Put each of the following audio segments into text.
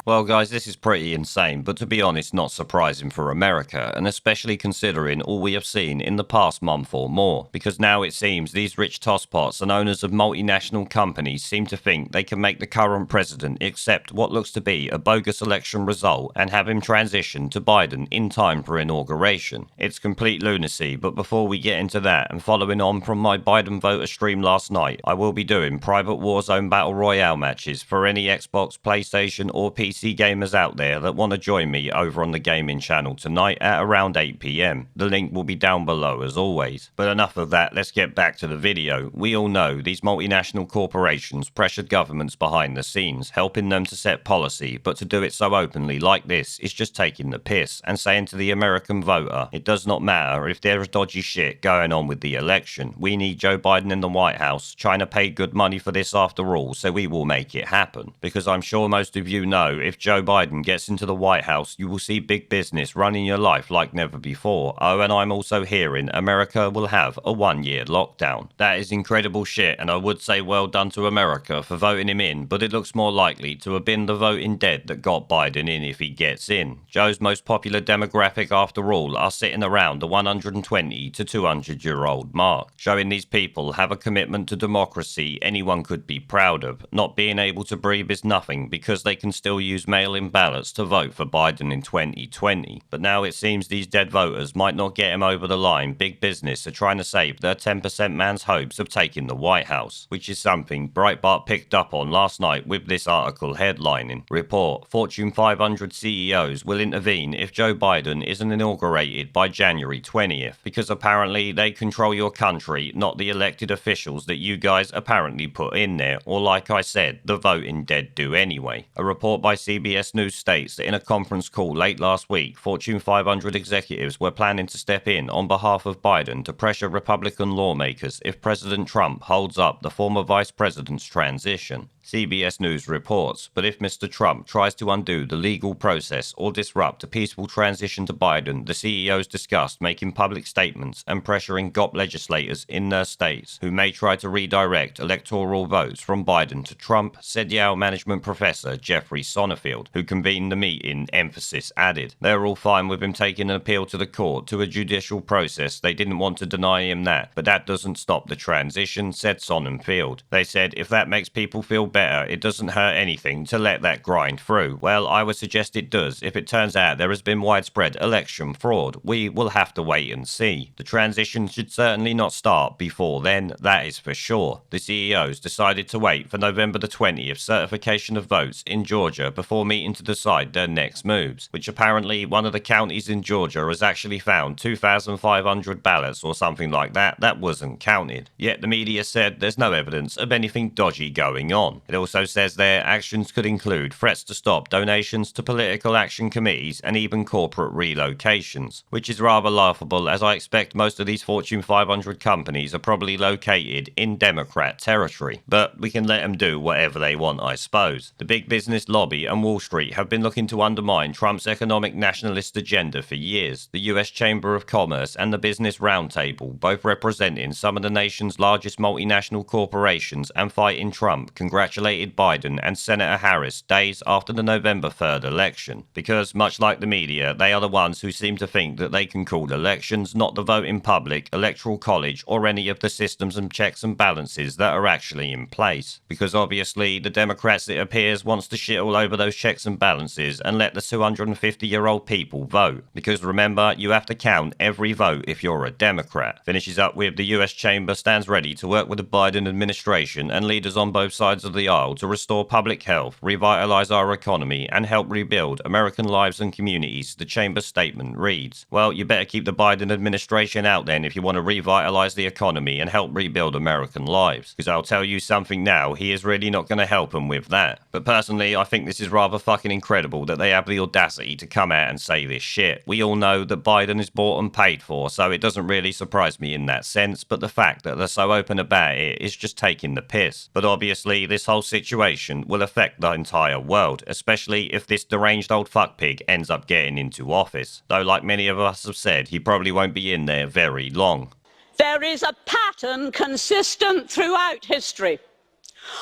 Well guys, this is pretty insane, but to be honest, not surprising for America, and especially considering all we have seen in the past month or more. Because now it seems these rich tosspots and owners of multinational companies seem to think they can make the current president accept what looks to be a bogus election result and have him transition to Biden in time for inauguration. It's complete lunacy, but before we get into that, and following on from my Biden voter stream last night, I will be doing private Warzone Battle Royale matches for any Xbox, PlayStation or PC gamers out there that want to join me over on the gaming channel tonight at around 8 PM. The link will be down below as always. But enough of that, let's get back to the video. We all know these multinational corporations pressured governments behind the scenes, helping them to set policy, but to do it so openly like this is just taking the piss and saying to the American voter, it does not matter if there's dodgy shit going on with the election. We need Joe Biden in the White House. China paid good money for this after all, so we will make it happen. Because I'm sure most of you know, if Joe Biden gets into the White House, you will see big business running your life like never before. Oh, and I'm also hearing America will have a 1-year lockdown. That is incredible shit, and I would say well done to America for voting him in, but it looks more likely to have been the voting dead that got Biden in if he gets in. Joe's most popular demographic, after all, are sitting around the 120 to 200-year-old mark, showing these people have a commitment to democracy anyone could be proud of. Not being able to breathe is nothing because they can still use mail-in ballots to vote for Biden in 2020. But now it seems these dead voters might not get him over the line. Big business are trying to save their 10% man's hopes of taking the White House, which is something Breitbart picked up on last night with this article headlining, report, Fortune 500 CEOs will intervene if Joe Biden isn't inaugurated by January 20th, because apparently they control your country, not the elected officials that you guys apparently put in there, or like I said, the voting dead do anyway. A report by CBS News states that in a conference call late last week, Fortune 500 executives were planning to step in on behalf of Biden to pressure Republican lawmakers if President Trump holds up the former vice president's transition. CBS News reports, but if Mr. Trump tries to undo the legal process or disrupt a peaceful transition to Biden, the CEOs discussed making public statements and pressuring GOP legislators in their states who may try to redirect electoral votes from Biden to Trump, said Yale management professor Jeffrey Sonnenfeld, who convened the meeting. Emphasis added. They're all fine with him taking an appeal to the court to a judicial process. They didn't want to deny him that, but that doesn't stop the transition, said Sonnenfeld. They said if that makes people feel better, it doesn't hurt anything to let that grind through. Well, I would suggest it does. If it turns out there has been widespread election fraud, we will have to wait and see. The transition should certainly not start before then, that is for sure. The CEOs decided to wait for November the 20th certification of votes in Georgia before meeting to decide their next moves, which apparently one of the counties in Georgia has actually found 2,500 ballots or something like that wasn't counted. Yet the media said there's no evidence of anything dodgy going on. It also says their actions could include threats to stop donations to political action committees and even corporate relocations, which is rather laughable as I expect most of these Fortune 500 companies are probably located in Democrat territory. But we can let them do whatever they want, I suppose. The big business lobby and Wall Street have been looking to undermine Trump's economic nationalist agenda for years. The US Chamber of Commerce and the Business Roundtable, both representing some of the nation's largest multinational corporations and fighting Trump, congratulated Biden and Senator Harris days after the November 3rd election, because much like the media, they are the ones who seem to think that they can call elections, not the voting public, electoral college, or any of the systems and checks and balances that are actually in place. Because obviously the Democrats, it appears, wants to shit all over those checks and balances and let the 250-year-old people vote. Because remember, you have to count every vote if you're a Democrat. Finishes up with the US Chamber stands ready to work with the Biden administration and leaders on both sides of the aisle to restore public health, revitalize our economy, and help rebuild American lives and communities, the Chamber statement reads. Well, you better keep the Biden administration out then if you want to revitalize the economy and help rebuild American lives. Because I'll tell you something now, he is really not going to help them with that. But personally, I think this is rather fucking incredible that they have the audacity to come out and say this shit. We all know that Biden is bought and paid for, so it doesn't really surprise me in that sense, but the fact that they're so open about it is just taking the piss. But obviously, this whole situation will affect the entire world, especially if this deranged old fuckpig ends up getting into office. Though, like many of us have said, he probably won't be in there very long. There is a pattern consistent throughout history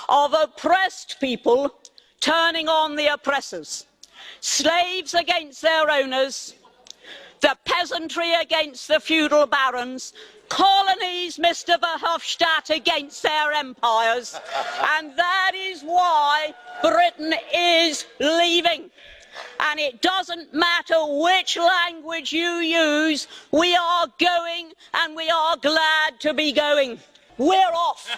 of oppressed people turning on the oppressors. slaves against their owners, the peasantry against the feudal barons, colonies, Mr. Verhofstadt, against their empires. And that is why Britain is leaving. And it doesn't matter which language you use, we are going, and we are glad to be going. We're off.